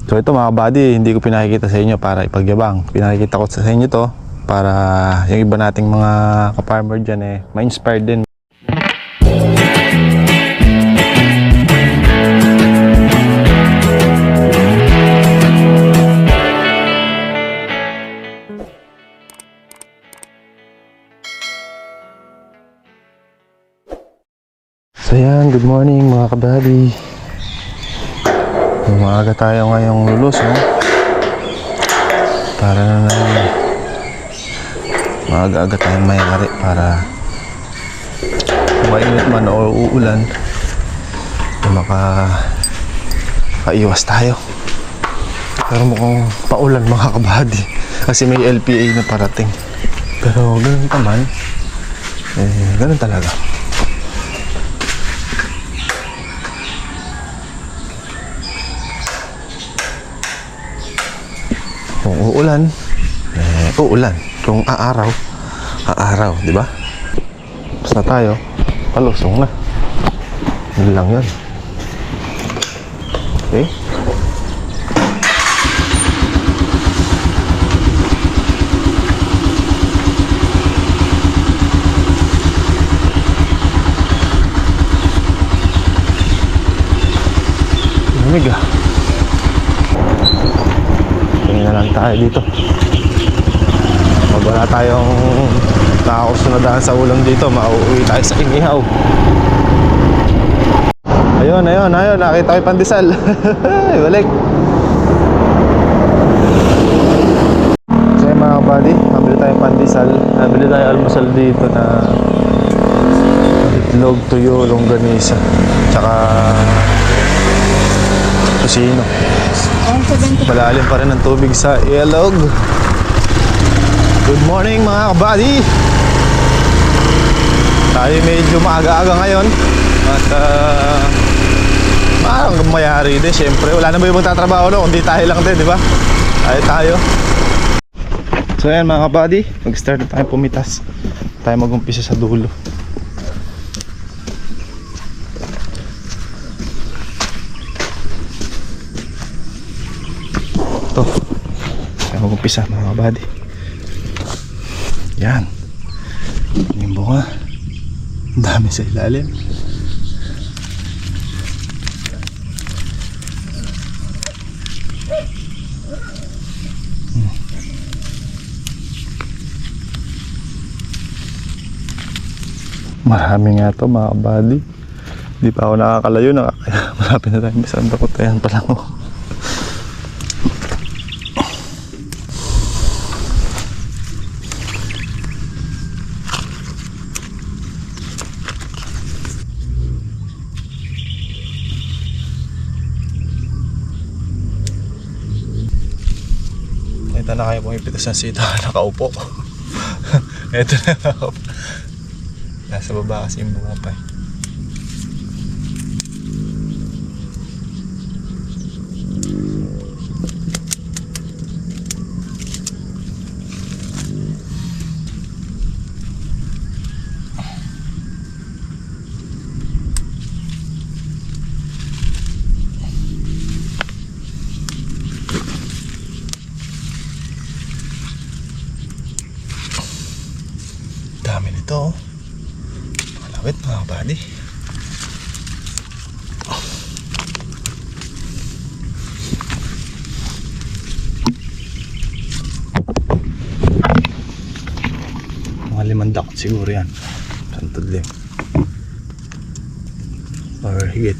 So ito mga buddy, hindi ko pinakikita sa inyo para ipagyabang. Pinakikita ko sa inyo to para yung iba nating mga ka-farmer dyan ma-inspired din. So yan, good morning mga kabady. Umaga tayo ngayong lulus, no? Para na naman maaga-aga tayong mayari para mainit man o uulan makaiwas tayo. Pero mukhang paulan mga kabady kasi may LPA na parating. Pero ganun pa man, ganun talaga. Kung uulan, uulan. Kung aaraw, aaraw, di ba? Basta tayo, palusong na. Yun lang yun. Okay? Lamig ah. Tingnan lang tayo dito. Pag wala tayong nakakasunadahan sa ulam dito, mauuwi tayo sa inihaw. Ayun, nakita ko yung pandesal. Balik. So mga buddy, nabili tayong pandesal. Nabili tayo almusal dito na itlog, tuyo, longganisa, tsaka tusino. Malalim pa rin ang tubig sa ilog. Good morning mga kabady. Tayo medyo maaga-aga ngayon. At parang mayari din. Siyempre wala na ba yung magtatrabaho no? Kundi tayo lang din, di ba? Tayo. So yan mga kabady, mag-start na tayo pumitas. Tayo mag-umpisa sa dulo. Ito tayo mag-umpisa mga kabady. Yan. Yung bunga. Ang dami sa ilalim. Marami nga to mga kabady. Hindi pa ako nakakalayo. Malapit na tayo. Saan takot yan pa lang ako. Ito na kayo pumipitas ng sita. Nakaupo. Ito na ako. Nasa baba kasi yung bunga pa eh. Dami nito oh. Malawit mga kabady. Mga 5 dakot siguro yan. Santudlim or higit.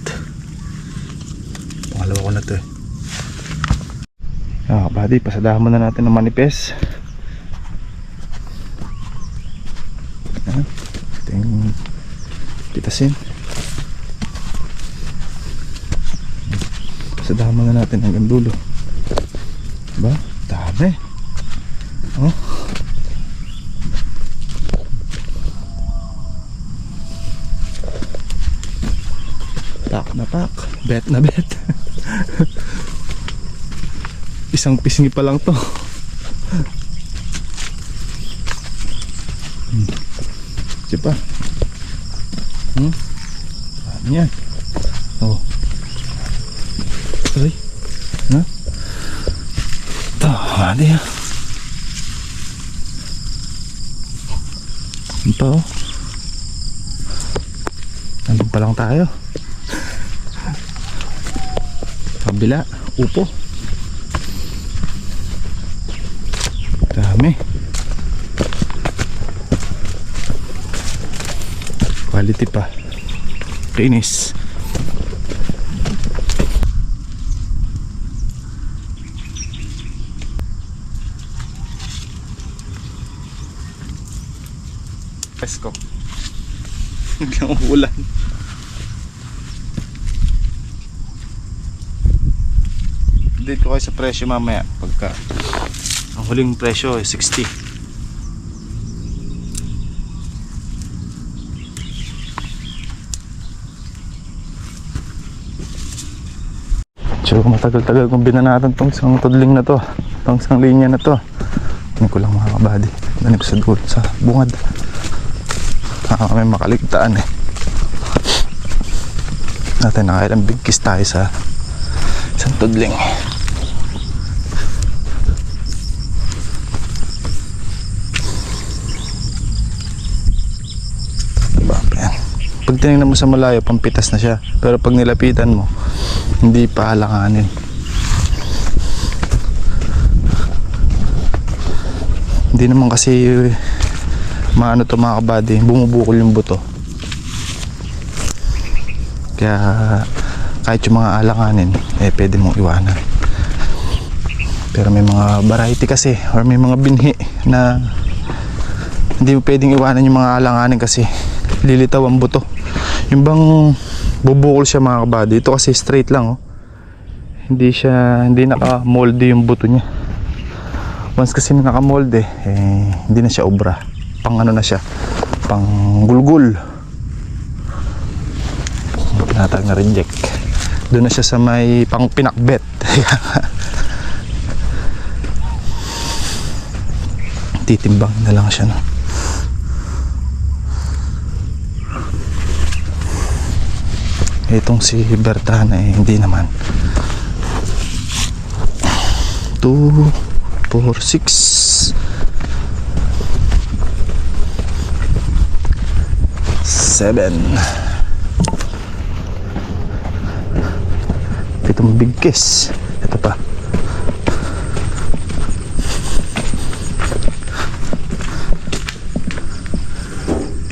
Pangalawa ko na to eh. Mga kabady, pasadahan muna natin ng manipes. Ito yung pitasin. Pasadahan muna natin hanggang dulo. Diba? Dami. Oh. Pak na pak. Bet na bet. Isang pisngi pa lang to. Siapa? Yan. Oh. Sorry. Ha? kabady ha. Ano pa oh? Nandun pa lang tayo. Kabila, upo. Dami. Quality pa. Kinis. Pesko. Biglang umuulan. Update ko kayo sa presyo mamaya pagka ang huling presyo ay 60. So matagal-tagal kong binanatan tong isang tudling na to, tong isang linya na to. Hindi ko lang mga kabady. Ganito sa dulo sa bungad. May makaligtaan eh. Natin nakailang bigkis tayo sa isang tudling. Pag tinignan mo sa malayo, pampitas na siya. Pero pag nilapitan mo, hindi pa alanganin. Hindi naman kasi maano to mga kabady, bumubukol yung buto. Kaya kahit yung mga alanganin, pwede mong iwanan. Pero may mga variety kasi, or may mga binhi na hindi mo pwedeng iwanan yung mga alanganin kasi lilitaw ang buto. Yung bang bubukol siya mga kabady, ito kasi straight lang oh. Hindi naka-molde yung buto niya. Once kasi naka-molde, hindi na siya obra. Pang ano na siya, pang gulgul. Pinatag na reject. Doon na siya sa may pang pinakbet. Titimbang na lang siya no. Itong si Bertrana hindi naman. 2, 4, 6 7. Itong big kiss. Ito pa.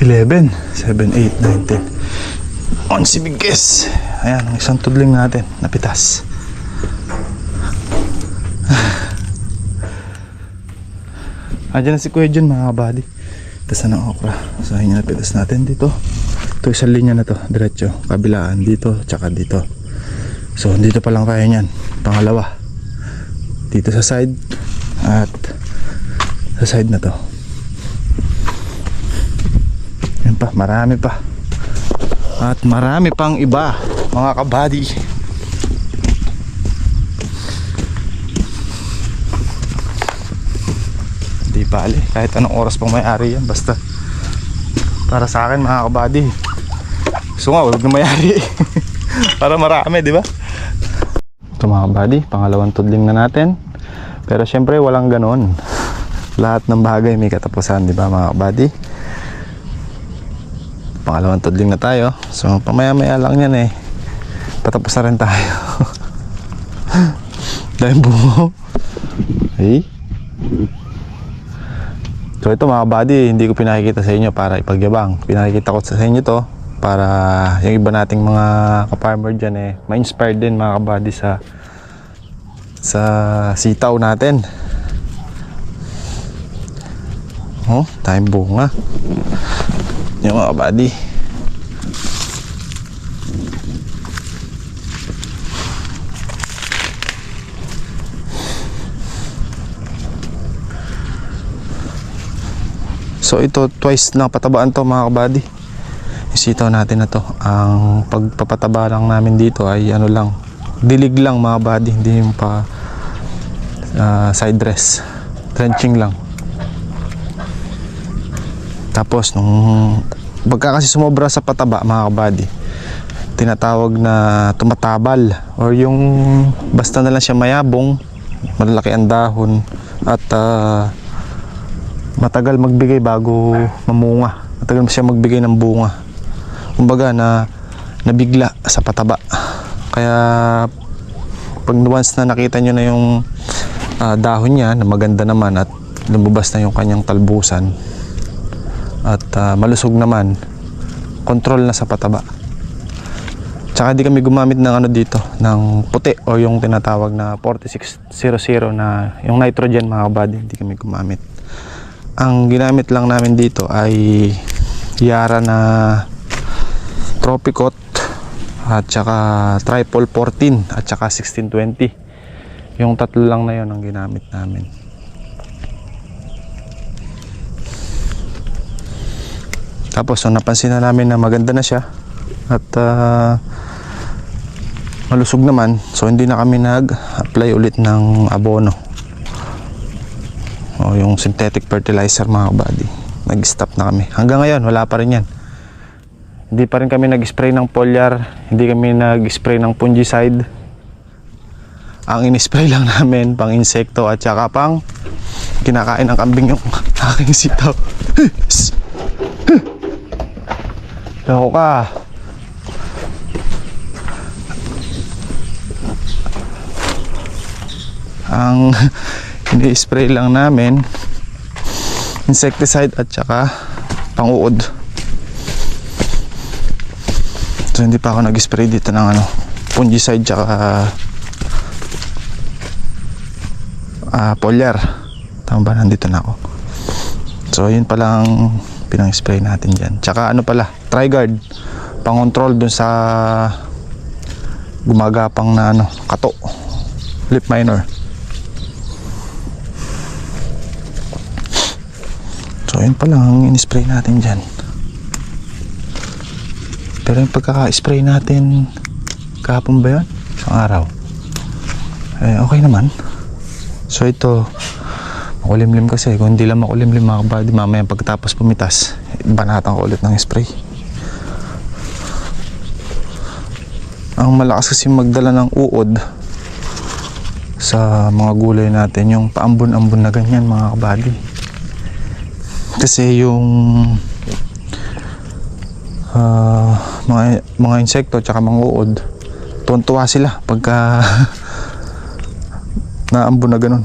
$11, $7, $8, $9, $10. 11 big kiss. Ayan, ang isang tudling natin napitas. Andiyan na si Kuya Jun mga kabady. Pitas na ng okra. So yun yung napitas natin dito. Ito isang linya na to, diretso. Kabilaan dito, tsaka dito. So dito pa lang tayo nyan. Pangalawa. Dito sa side. At sa side na to. Yan pa, marami pa. At marami pang iba mga kabady. Di bali kahit anong oras pang may-ari yan, basta para sa akin mga kabady. So nga huwag na may-ari. Para marami, di ba? Ito mga kabady, pangalawang tudling na natin. Pero syempre walang ganon. Lahat ng bagay may katapusan, di ba mga kabady? Pangalawang tudling na tayo. So pamaya-maya lang yan eh. Patapos na rin tayo. Dahil bungo. Hey. So ito mga kabady, hindi ko pinakikita sa inyo para ipagyabang. Pinakikita ko sa inyo to para yung iba nating mga ka-farmer dyan ma-inspired din mga kabady sa sitaw natin. Oh, tayong bunga. Yung mga kabady. So ito twice lang patabaan to mga kabady. Yung sitaw natin na to. Ang pagpapataba lang namin dito ay ano lang, dilig lang mga kabady, hindi yung pa side dress. Trenching lang. Tapos nung pagka kasi sumobra sa pataba mga kabady, tinatawag na tumatabal or yung basta na lang siya mayabong, malalaki ang dahon at matagal magbigay bago mamunga. Matagal siya magbigay ng bunga. Kumbaga nabigla sa pataba. Kaya pag once na nakita nyo na yung dahon niya na maganda naman at lumabas na yung kanyang talbusan at malusog naman, control na sa pataba. Tsaka di kami gumamit ng ano dito, ng puti o yung tinatawag na 4600 na yung nitrogen mga kabady, hindi kami gumamit. Ang ginamit lang namin dito ay Yara na Tropicot at saka Tripol 14 at saka 1620. Yung tatlo lang na yun ang ginamit namin. Tapos so, napansin na namin na maganda na siya at malusog naman, so hindi na kami nag-apply ulit ng abono o yung synthetic fertilizer mga kabady. Nag-stop na kami. Hanggang ngayon wala pa rin yan. Hindi pa rin kami nag-spray ng foliar, hindi kami nag-spray ng fungicide. Ang in-spray lang namin pang insekto at saka pang kinakain ng kambing yung aking sitaw. Loko ka. Ang ini-spray lang namin insecticide at saka pang-uod. So hindi pa ako nag-spray dito ng ano, fungicide tsaka foliar. Tama ba? Nandito na ako. So yun pala ang pinang-spray natin dyan. Tsaka ano pala, Trigard, pang-control dun sa gumagapang na ano, kato, leaf miner. So yun pala ang in-spray natin dyan. Pero yung pagkaka-spray natin kahapon ba yun? Isang araw. Okay naman. So ito, makulimlim kasi. Kung hindi lang makulimlim mga kabady, mamaya pagkatapos pumitas, banatan ko ulit ng spray. Ang malakas kasi magdala ng uod sa mga gulay natin, yung paambon-ambon na ganyan mga kabady. Kasi yung mga insekto tsaka mga uod, tuwan-tuwa sila pagka naambon na ganun.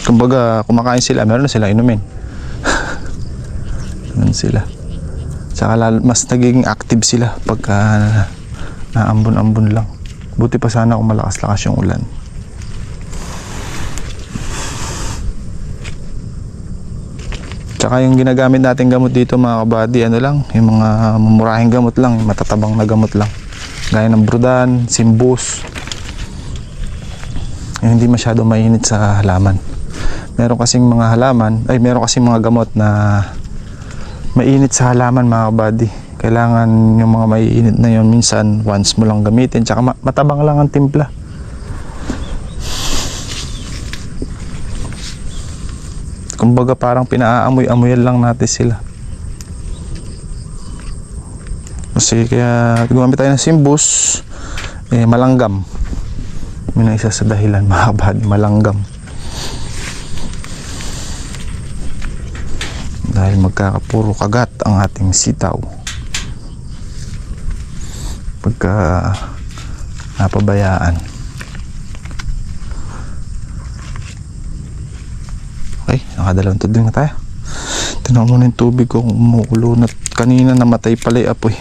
Kumbaga kumakain sila, meron na sila inumin. Ganun sila. Tsaka mas nagiging active sila pagka naambon-ambon lang. Buti pa sana kung malakas-lakas yung ulan. Tsaka yung ginagamit natin gamot dito mga kabady, ano lang, yung mga mumurahing gamot lang, yung matatabang na gamot lang. Gaya ng Brudan, Simbus. Yung hindi masyado mainit sa halaman. Meron kasing mga halaman, meron kasing mga gamot na mainit sa halaman mga kabady. Kailangan yung mga maiinit na yun minsan once mo lang gamitin, tsaka matabang lang ang timpla. Kumbaga parang pinaamoy-amoyan lang natin sila. Kasi kaya gumamit tayo ng Simbus, malanggam. Yun ang isa sa dahilan mga kabady, malanggam. Dahil magkakapuro kagat ang ating sitaw pagka napabayaan. Okay, nakadalawang tudling na tayo. Tingnan mo na yung tubig ko kung umukulo na. Kanina namatay pala yung apoy.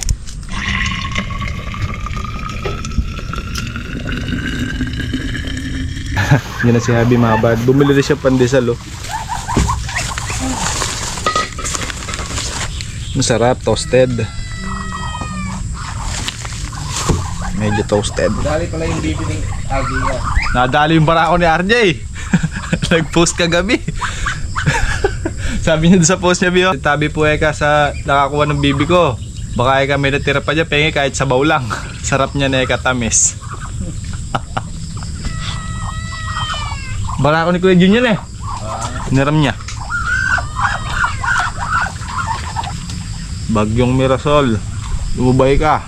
Yan na si Habi mga bad. Bumili rin siya pandesal oh. Masarap, toasted. Medyo toasted. Nadali pala yung bibi ng Agia. Nadali yung barako ni RJ. Nag-post kagabi. Sabi niya sa post niya, Bio, tabi po ka sa nakakuha ng bibi ko. Baka eka may natira pa dyan, pengi kahit sabaw lang. Sarap niya na eka tamis. Barako ni Kuya Jun yan eh. Niram niya. Bagyong Mirasol. Lumubay ka.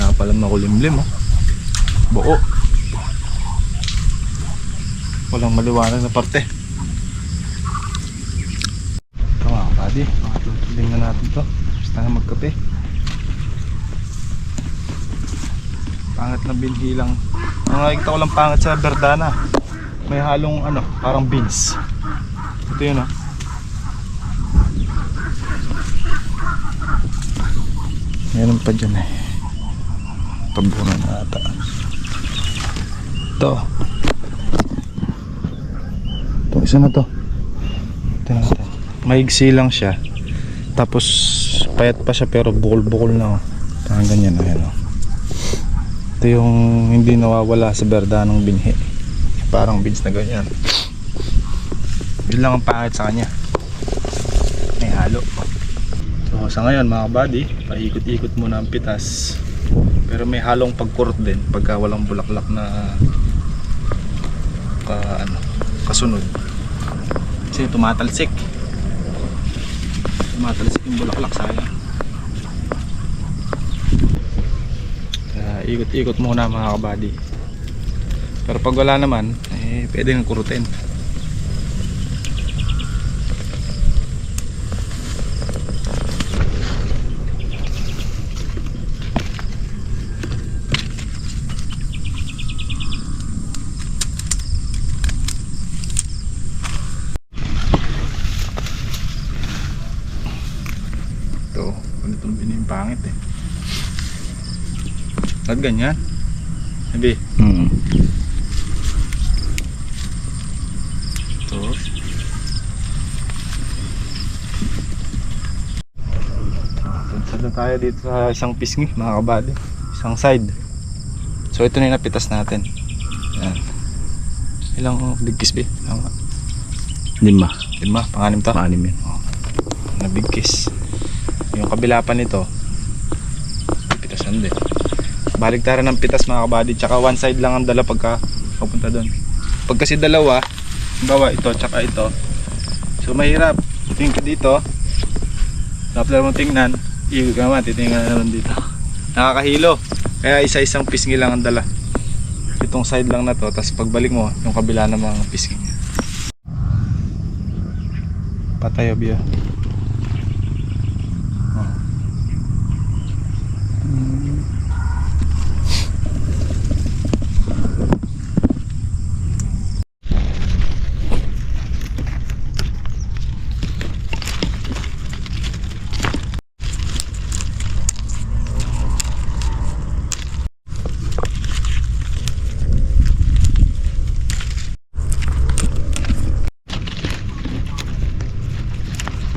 Nakapalam na kulimlim oh. Buo. walang maliwanag na parte. Ito mga buddy, makatutuling na natin to. Basta na magkape. Pangit na binhi lang. Ang nakikita ko lang pangit sa Verdana, may halong ano, parang beans. Ito yun oh. Meron pa dyan eh. Tabunan na ata. Ito. Ito, isa na to. Ito natin. Maigsi lang siya. Tapos payat pa siya pero bukol-bukol na oh. Parang ganyan oh, yan oh. Ito yung hindi nawawala sa Verdanang binhi. Parang beans na ganyan. Yun lang ang pangit sa kanya. May halo. So sa ngayon mga buddy, paikot-ikot muna ang pitas. Pero may halong pagkurot din pagka walang bulaklak na kasunod. Kasi tumatalsik. Tumatalsik yung bulaklak, sayang. Ikot-ikot muna mga kabady. Pero pag wala naman, eh pwede nang kurutin. Ito, ganitong bining pangit eh. At ganyan. Sabi. Ito. Tunsad na tayo dito sa isang pisngi mga kabady. Isang side. So ito na yung napitas natin. Yan. Ilang bigkis ba? 5. 5? Panganim to? Panganim yan. Oh. Nabigkis. Yung kabila pa nito, pitasan din. Baligtaran ng pitas mga kabady, tsaka one side lang ang dala pagka papunta doon. Pag kasi dalawa, bawa ito tsaka ito, so mahirap. Tingin ka dito, tapos mo tingnan, ikot ka naman, titingnan na naman dito. Nakakahilo, kaya isa-isang pisngi lang ang dala. Itong side lang na to, tapos pagbalik mo, yung kabila ng mga pisngi niya. Patay obyo.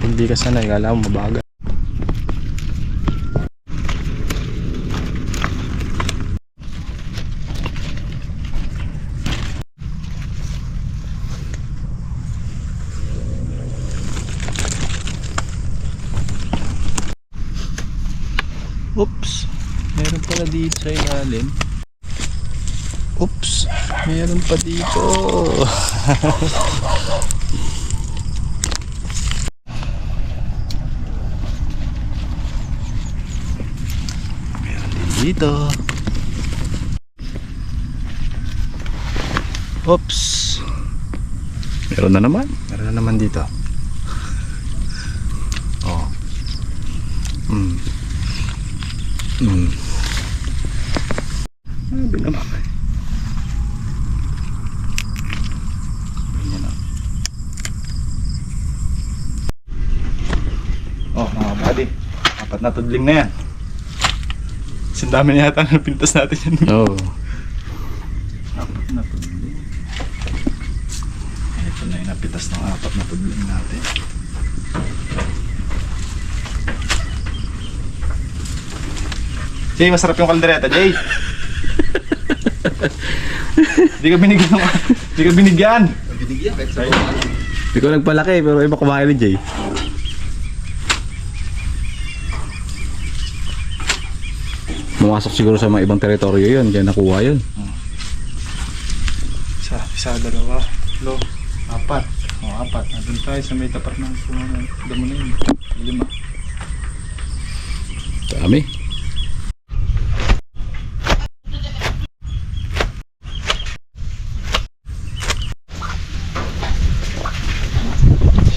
Hindi ka sanay, kala mo mabagal. Oops, meron pala dito sa ilalim. Oops, meron pa dito. Dito. Oops. Meron na naman. Meron na naman dito. Oh. Sabi naman. Ganyan na. Oh mga buddy, 4 na tudling na yan. Ang dami na yata na pintas natin yan. Oo. 4 na tudling. Ito na yung napitas ng 4 na tudling natin. Jay, masarap yung kaldereta, Jay. Hindi ka binigyan ng... Hindi ka binigyan. Binigyan kahit sa Ikaw nagpalaki pero iba kumain ni Jay. Pumasok siguro sa mga ibang teritoryo yun, kaya nakuha yun. Isa, 2, 3, 4. 4. Nandun tayo sa may tapat ng damo na yun. 5. Dami.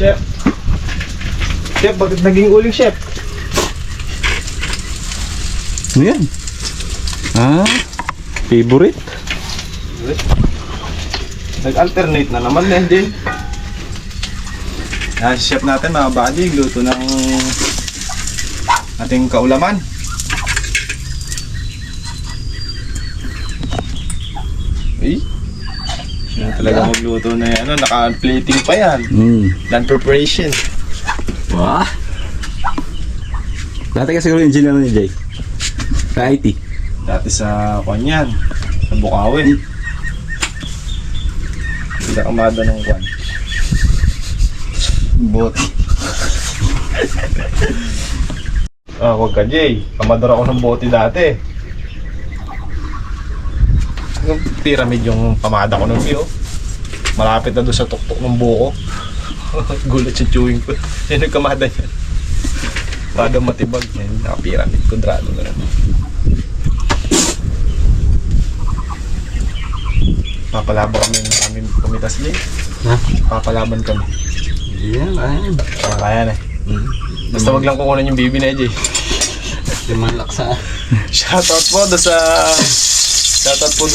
Chef. Chef, bakit naging uling chef? Ano yan? Ah, favorite? Nag-alternate na naman din din. Yan, si chef natin mga buddy, luto ng ating kaulaman. Ay, yan talaga magluto na yan. Ano, naka-plating pa yan. Land preparation. Wah. Dati kasi siguro engineer ni Jay. Sa IT. Dati sa kanyan, sa Bukawi. Pinakamada ng kwan. Bot. Wag ka Jay. Kamador ako ng bote dati. Yung pyramid yung pamada ko ng view. Malapit na doon sa tuktok ng buko. Gulat sa chewing ko. Yan yung kamada niya. Bada matibag. Yan, naka-pyramid. Kudrado na lang. Papalaban kami ng aming pumitas Jay. Ha? Papalaban kami. Yan, ayun. Kaya na eh. Basta wag lang kukunan yung bibi na Jay. Limang laksa. Shoutout po doon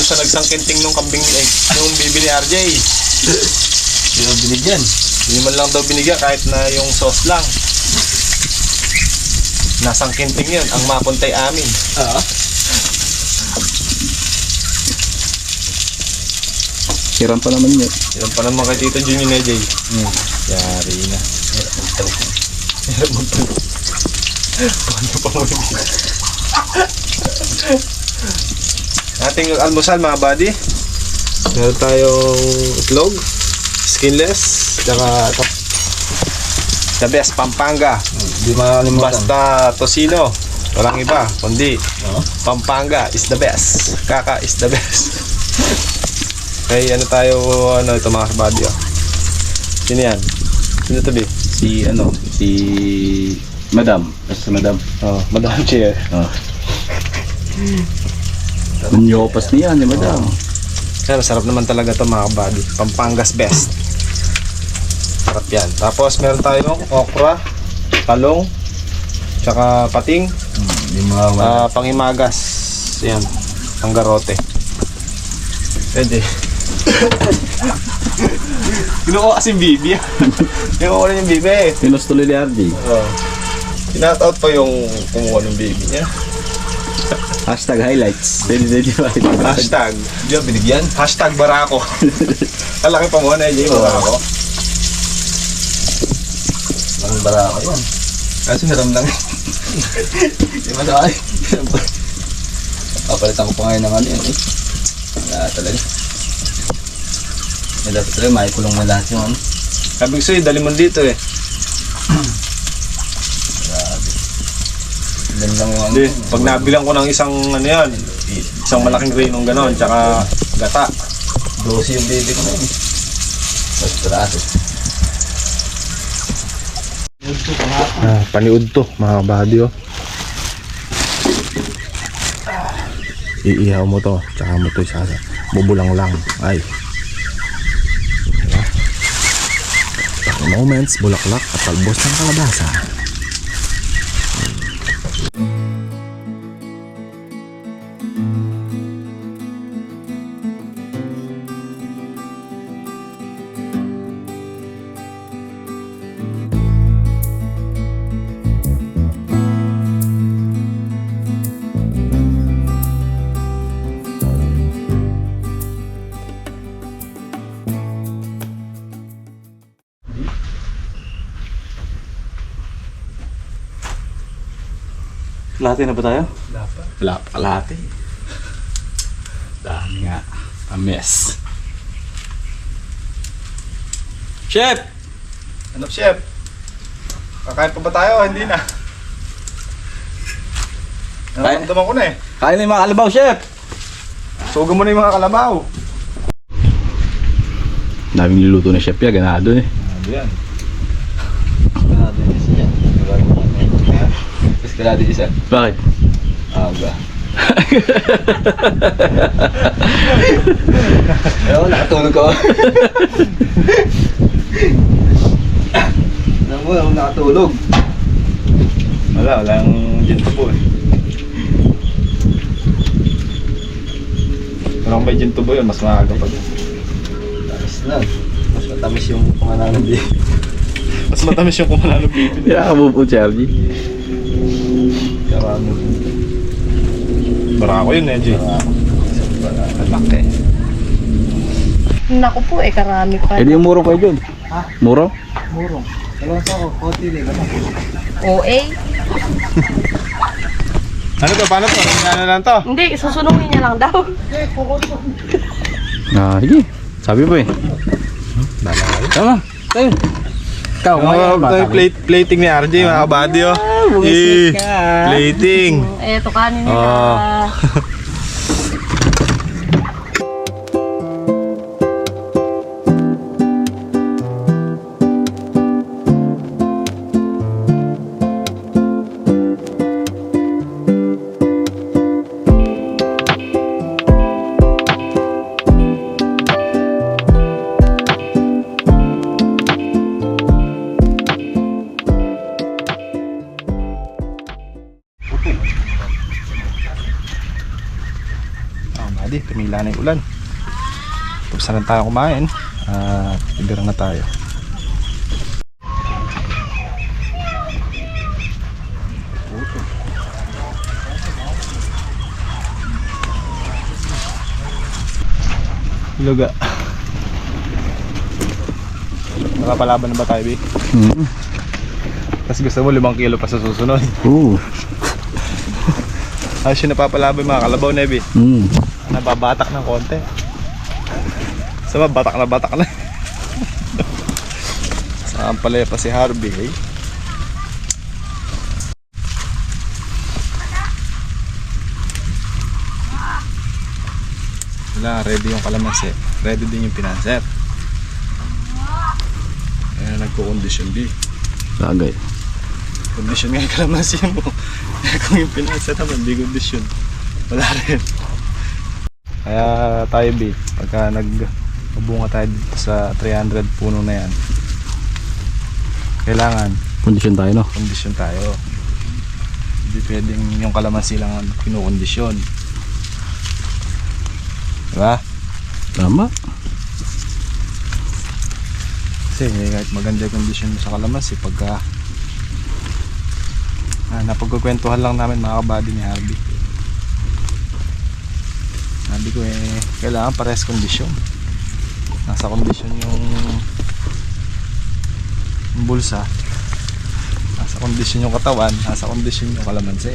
sa nagsangkinting nung kambing ni nung bibi ni RJ. Hindi na binigyan. Hindi man lang daw binigyan kahit na yung sauce lang. Nasangkinting yun, ang mapuntay amin. Hiram pa naman yun. Yan pa naman kay Tito Junior na Jay. Yari na. Hirap magtalo. Paano pa mo yun? Ating almusal mga buddy. Meron tayong itlog, skinless, tsaka the best Pampanga. Hindi makakalimutan. Basta Tocino, walang iba, kundi Pampanga is the best. Kaka is the best. Kaya ano tayo, ano ito mga buddy oh. Sino yan? Sino to be? Si Madam. Kasi si Madam. Oh, Madam Chair. Manyopas niya ni Madam. Kaya sarap naman talaga ito mga buddy. Pampanga's best. Sarap yan. Tapos meron tayong okra, talong, tsaka pating, pangimagas. Yan, panggarote. Pwede. Kinuha kasi yung bibi. Kinuha na yung bibi. Pinos tuloy ni RJ. Pinat-out pa yung kumuha ng bibi niya. Hashtag highlights. 2025. Hashtag. Di ba binigyan? Hashtag barako. Kalaki pa muna eh, barako. Ang barako yan. Kasi hiram lang. Di ba na ay? Papalitan ko pa ngayon ng ano yan eh. Wala talaga. May dapat talaga maikulong mo lahat yung ano. Sabi ko sa'yo, dali mo dito eh. Grabe. Ilan lang yung ano. Hindi, pag nabilang ko ng isang ano yan, isang malaking rinong ganon, tsaka gata. 12 yung baby ko na yun. Basta Paniud to, mga kabady oh. Iihaw mo to, tsaka mo to isasa. Bubulang lang, ay. Diba? Moments, bulaklak at talbos ng kalabasa. Kalahati na ba tayo? Dapat. Wala pa kalahati. Dami nga. A-mess. Chef! Ano, chef? Kakain pa ba tayo? Hindi na. Nararamdaman ko na eh. Kain na yung mga kalabaw, chef! Suga mo na yung mga kalabaw. Daming niluto na chef ya, ganado eh. Ano yan? Ganado yung isa yan. Ganado yung isa. Bakit? Aga. Pero nakatulog ko. mo, ako nakatulog. Walang gin tubo eh. Pero kung may gin tubo yun, mas maaga pa din. Tamis na. Mas matamis yung kumananong di. Mas matamis yung kumalano baby. Kaya po, Charlie. Karami. Barako yun eh, G. Malaki. Naku po, karami pa. Eh di yung murong kayo dyan. Ha? Murong? Murong. Dalawang sa ako, konti din. OA? Ano to? Paano to? Ano lang to? Hindi, susunungin niya lang daw. Sige. Sabi po eh. Tama. Tayo. Ikaw, Plating ni RJ, mga kabady oh. Bumisik ka. Plating. Eto kanin nila. Oh. Buddy, tumila na yung ulan. Tapos na lang tayo kumain. Ibira na tayo. Luga. Nakapalaban na ba tayo, B? Tapos gusto mo 5 kilo pa sa susunod. Ayos yung napapalaban mga kalabaw na, B. Nababatak ng konti. Sama, batak na. Saan pala pa si Harvey, eh? Wala, ready yung kalamansi. Ready din yung pinanser. Kaya nagko-condition B. Bagay. Condition nga yung kalamansi mo. Kung yung pinanser naman, di condition. Wala rin. Kaya tayo B, pagka nagbunga tayo dito sa 300 puno na yan, kailangan Kondisyon tayo, no? kondisyon tayo. Hindi pwedeng yung kalamansi lang ang kinukondisyon. Diba? Tama. Kasi kahit maganda yung kondisyon mo sa kalamansi, pagka napagkukwentuhan lang namin mga kabady ni Harvey. Sabi ko kailangan parehas kondisyon. Nasa kondisyon yung bulsa, nasa kondisyon yung katawan, nasa kondisyon yung kalamansi,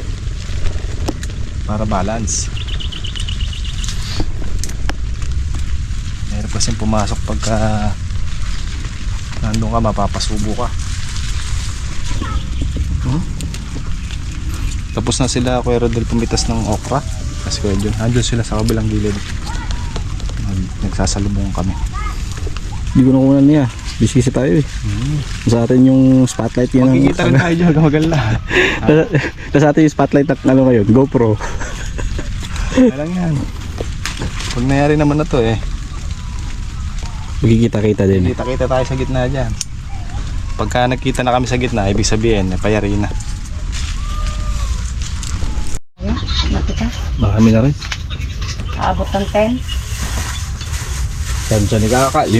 para balance. Meron kasing pumasok pagka nandun ka, mapapasubo ka. Tapos na sila Kuya Rodel pumitas ng okra. Kasi Kuya John, andun sila sa kabilang gilid. Nagsasalubong kami. Hindi ko nakunan niya. Busy tayo eh. Sa atin yung spotlight yan. Magkikita rin tayo dyan, maganda. Sa atin yung spotlight ng ano ngayon, GoPro. Alam yan. Pag nangyari naman na to Magkikita-kita din. kita tayo sa gitna dyan. Pagka nagkita na kami sa gitna, ibig sabihin, payari na. Nakita? Marami na rin. Aabot ng 10. Tansya ni Kaka, 5.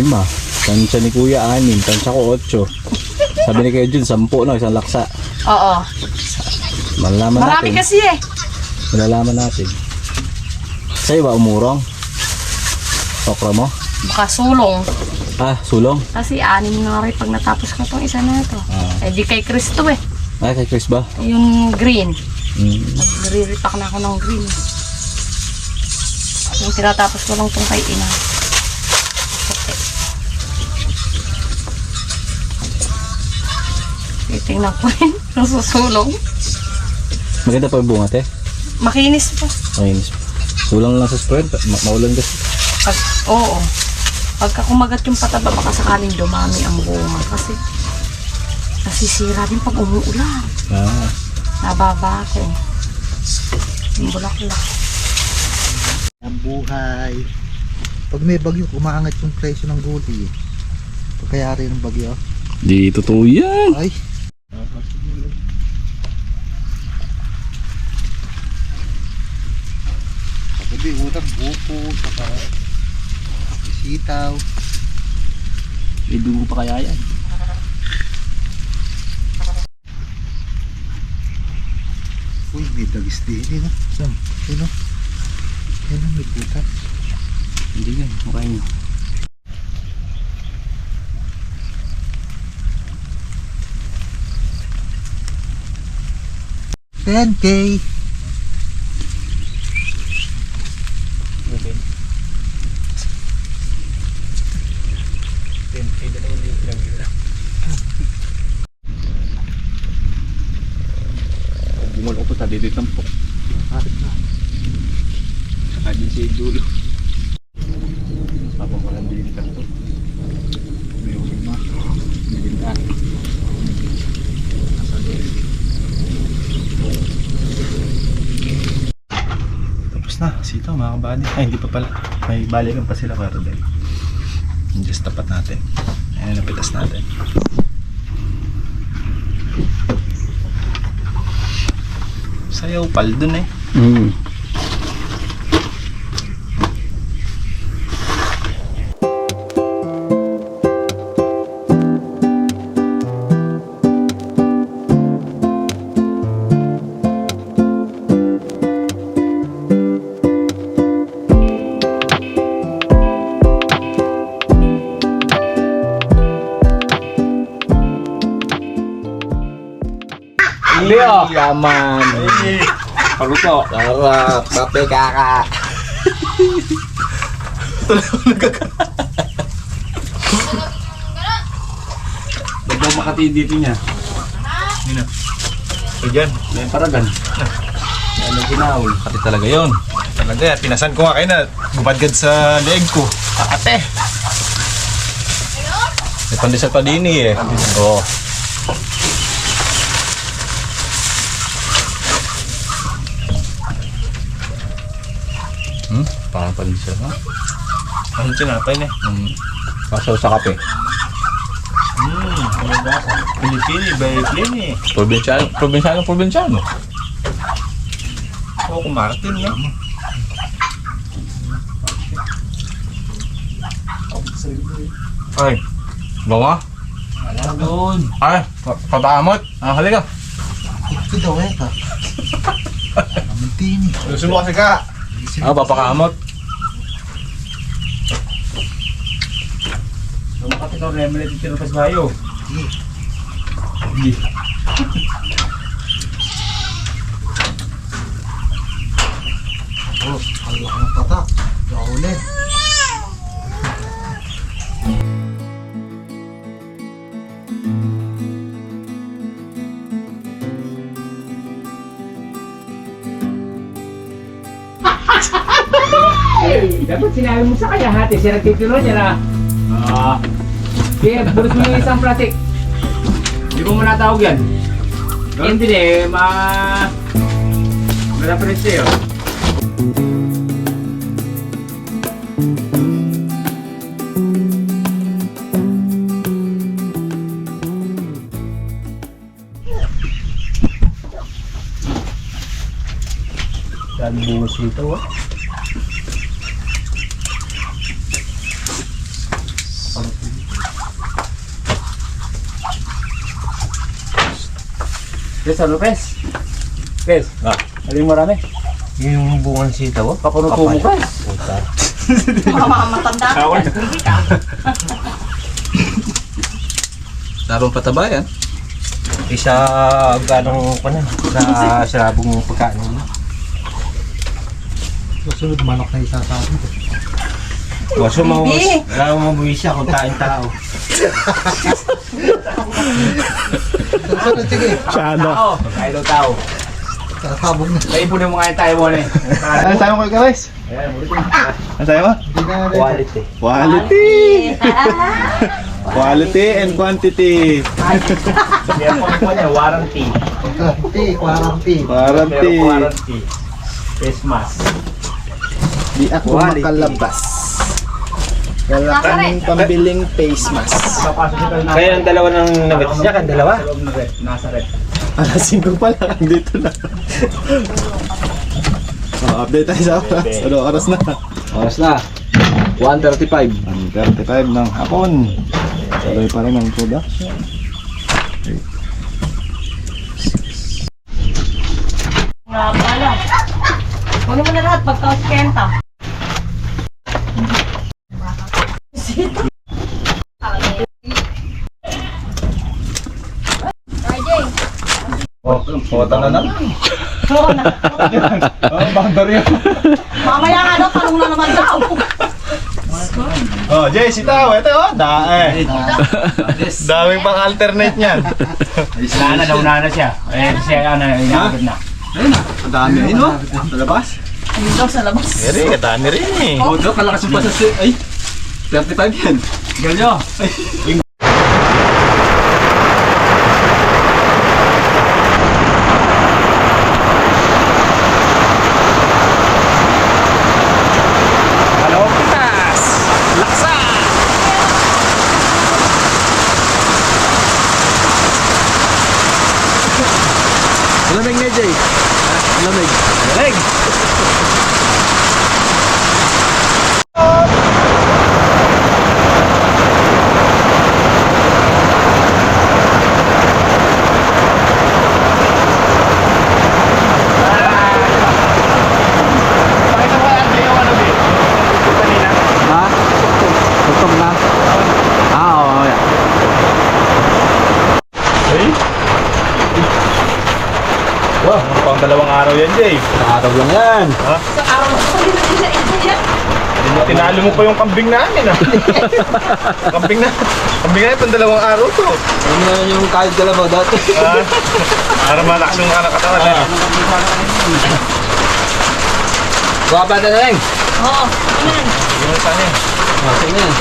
Tansya ni Kuya, 6. Tansya ko, 8. Sabi ni Kuya Jun, 10 na, isang laksa. Oo. Malalaman Marami natin. kasi Malalaman natin. Sa'yo ba umurong? Okra mo? Baka sulong. Sulong? Kasi 6 na rin pag natapos ko itong isa na ito. Eh di kay Cristo Kay Chris ba? Yung green. Nagre-repack na ako ng green. Yung tinatapos ko lang itong kay Ina. Titingnan ko rin. Nasusulong. Maganda pa yung bunga, te. Makinis pa. Makinis. Sulang lang sa spread. Maulan kasi. Oo. Pagka kumagat yung pataba, baka sakaling dumami ang bunga. Kasi nasisira din pag umuulan. Nababa ako. Yung bulaklak. Ang buhay. Pag may bagyo, umaangat yung presyo ng gulay. Pagkayari ng bagyo. Di totoo yan. Ay. Sabi, utang buko, saka sitaw. May dugo pa kaya yan? Uy, may dagis din eh, no? Saan? Yun, no? Yan ang may butas. Hindi yan, mukha nyo. $10K. Bumulok ko sa dito tampok. Saka din siya yung dulo. Tapos walang din ito. May uwi mo. Bilin na. Nasa din. Tapos na, sitaw mga kabady. Ay, hindi pa pala. May balikan pa sila para dahil. Just tapat natin. Ayan, napitas natin. Sayaw pal dun eh. Leo! Yaman! Paluto! Sarap, kape kaka. Bagdaw makati dito niya. So dyan. May paragan. Ano ginawal? Pati talaga yun. Talaga, pinasan ko nga kayo na bumadgad sa leeg ko. Ate! May pandesal pa din eh. Oo. Parang pansya, ha? Ano tinapay na eh? Pasaw sa kape. Pilipini, Pilipini. Probinsyano. Oo, kumaratin yan. Ay, bawa? Wala doon. Ay, patamot. Halika. Ito daw eh ka. Naman din eh. Gusto mo kasi ka? Papakamot. Makati ka rin, may titiro pa sa bayo. Hindi. Oh, ayaw ka ng patak. Gaulit. Dapat sinabi mo sa kanya, hati, siya nagtitiro niya na. Kaya, bulis mo yung isang plastic. Hindi ko mo natawag yan. Hindi eh, malapalit sa'yo. Dami buwas dito ah. Pres, ano Pres? Pres, aling marami. Yung bungang sitaw ah. Papanuto mo Pres. Mga matanda ka. Hindi ka. Larong pataba yan. Isa ganong pa na sa sarabong pagkain mo. Susunod manok na isa sa akin. Waso mo, wala mo mabuhi siya kung kain tao. Susunod, sige. Tao, kaya daw tao. Kakabog na. Kaipunin mo nga yung tayo mo na eh. Ano tayo mo guys? Ayan, ulitin. Ano tayo mo? Hindi na rin. Quality. Quality! Quality and quantity. Kaya po niya, warranty. Quarantine. Warranty. Pero warranty. Christmas. Di ako Quality. makalabas. Wala kaming pambiling face mask. Kaya ang dalawa ng nabit niya, ang dalawa. Nasa red. Alas 5 pa lang, dito na. Update tayo sa oras. Ano, oras na. Oras na. 1:35. 35 ng hapon. Tuloy pa rin ang production. Nga pala. Kunin mo na lahat pagka-kenta. Pota na naman. Oo na. Boundary. Mamaya nga daw, tanong na naman daw. Oh, Jay, sitaw. Ito, oh. Daming pang alternate niyan. Nauna na siya. Eh, siya inaagad na. Ang dami. Ayun, oh. Sa labas. Hindi daw sa labas. Eri, kadami rin eh. Oh, do, kalakas yung pasas. Ay, 35 yan. Galyo. Lamig nga, Jay. Lamig. Leg. Ha? Tugtog na. Oo, yeah. Wow, pang dalawang araw yan, Jay. Nakatog lang yan. Sa araw ko din na yan. Tinalo mo pa yung kambing namin, ah. kambing na itong dalawang araw to. Ano na yung kahit kalabaw dati? Para malakas yung anak katawan, eh. Guwapa na lang. Oo, yan. Yung saan eh. Masing na yan.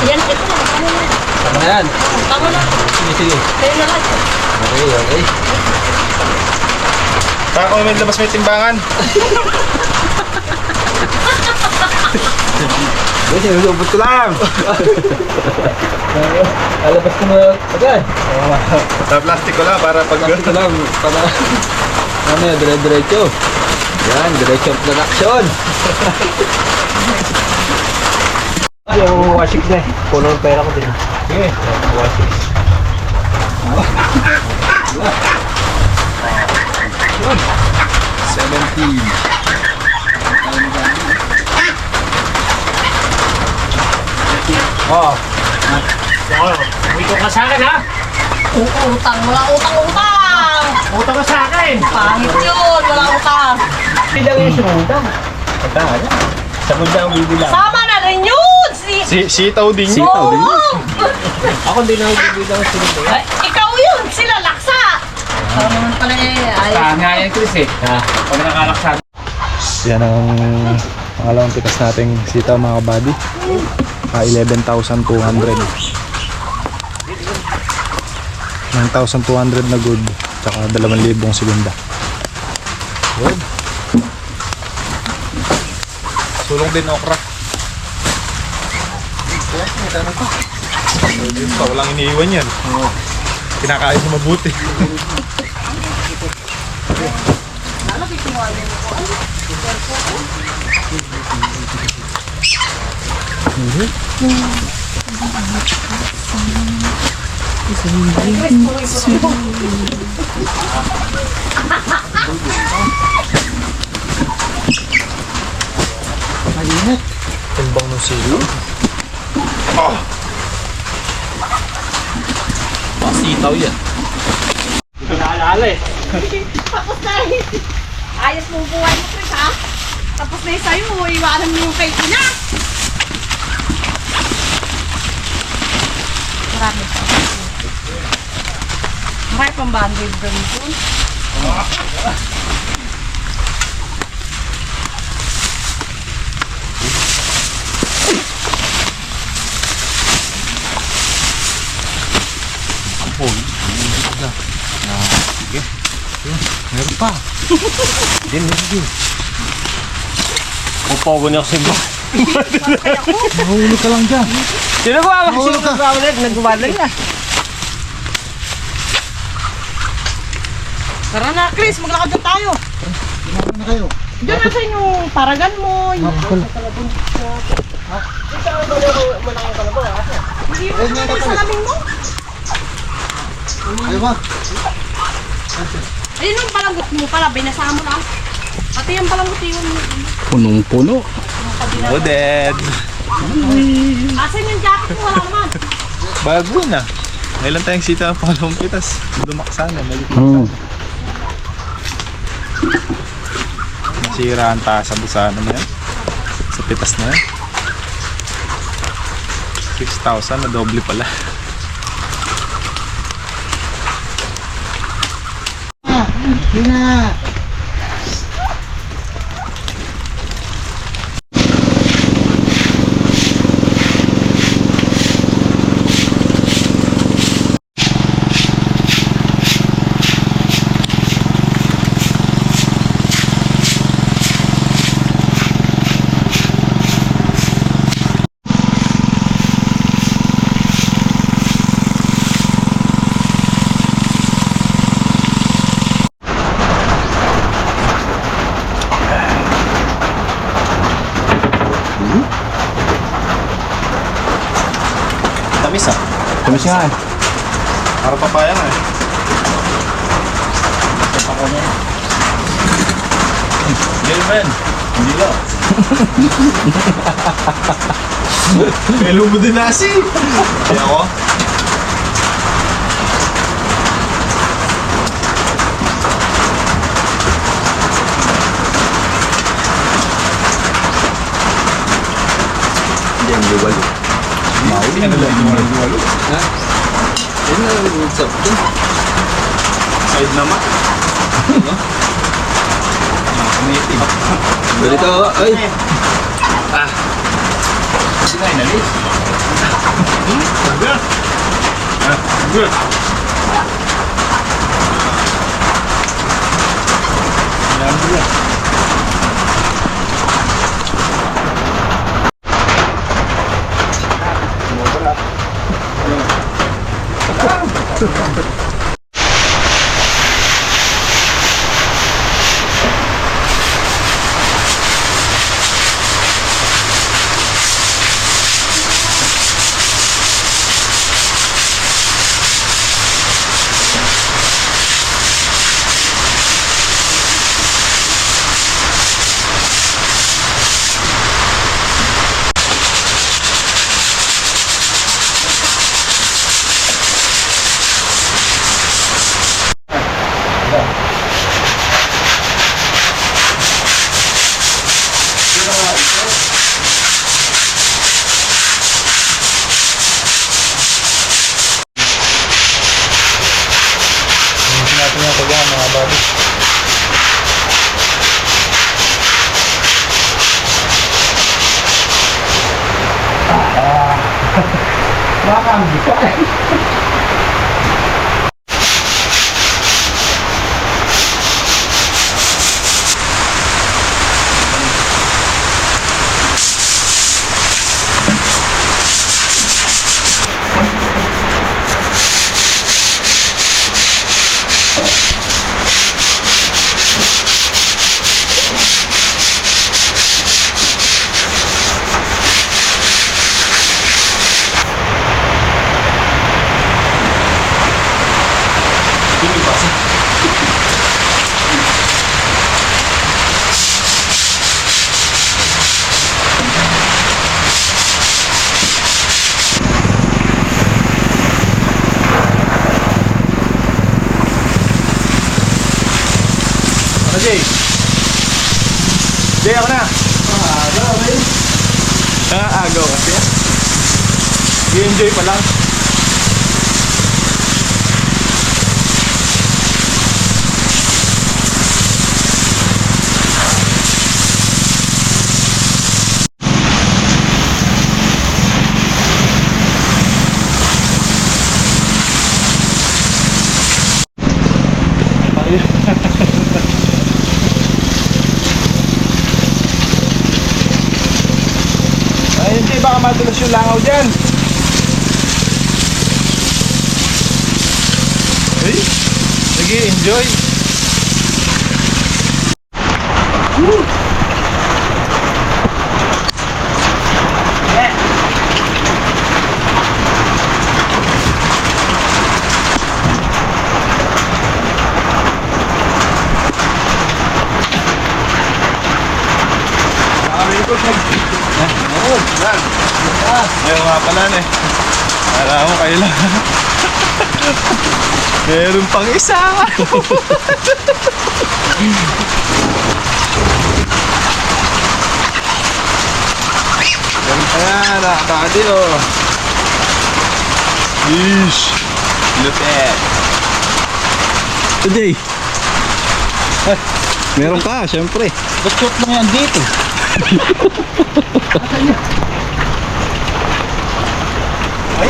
Yan, ito na. Tama na. Tama na yan. Tama na. Sige, sige. Tayo na lang. Okay, okay. Saka kung may labas may timbangan. Kasi nalubot ko lang. Alabas ko na agad. Sa plastic ko lang para pag Pagkat ko lang. Para mamaya dire-diretso. Yan, diretso ang production. Yung wasik na eh. Puno ng pera ko din. Sige. Wasik. Oh. Wiko ka sa akin ha? Utang. Wala utang. Utang ka sa akin. Pangit yun. Wala utang. Bilang yung sumutang. Sa bunda ang bibilang. Sama na rin yun. Sitaw din yun. Sitaw din yun. Ako din ako bibilang ng sumutang. Ay, ikaw yun. Sila laksa. Ikaw naman pala eh. Ay. Saan nga yan, Chris eh? Pag nakalaksa. Yan ang pangalawang pitas nating sitaw, mga kabady. 11,200. 9,200 na good. Tsaka 2,000 segunda. Good. Sulong din okra. Walang iniiwan yan. Kinakain mo mabuti. Mainit. Timbang ng silo. Oh. Pasitaw yan. Ito naalala eh. Tapos na eh. Ayos mo buhay mo, Chris, ha? Tapos na yung sa'yo, iwanan mo yung kay Ina. Marami pa. Marami pang band-aid ba nito? Meron pa. Din. Upo ko niya kasi Mahulog ka lang dyan. Sino ba? Sino ba? Nagbabalag na. Tara na, Chris, maglakad na tayo. Ano na kayo? Diyan na sa yung paragan mo. Hindi mo naman sa laming mo. Ayaw ba? Ayun yung palangot mo pala, binasama mo na. Pati yung palangot yun. Punong-puno. Loaded. Asan yung jacket mo? Wala naman. Bago na. Ngayon lang tayong sita ng pangalawang pitas. Lumaksa na. Nasira ang taas sa busana na yan. Sa pitas na yan. 6,000 na doble pala. Yun na. Tamis ah. Tamis nga eh. Para papaya nga eh. Gilman, hindi lang. Pelo mo din nasi. Kaya ako. Diyan, liwalo. Hindi ka nalang duwalo. Ha? Yan na yung sabto. Side naman. Native. Ganito, ay. Hindi na inalis. Good. Good. Yan good. Jay? Jay, ako na. Agaw kasi. I-enjoy pa lang. madulas yung langaw dyan. Ay, nag-i-enjoy. Ayaw nga pala na eh. Alam mo kailangan. Meron pang isa. Meron pa yan. Nakakadi oh. Yeesh. Lupet. Today. Meron ka, syempre. Ba't shot lang yan dito? Ay,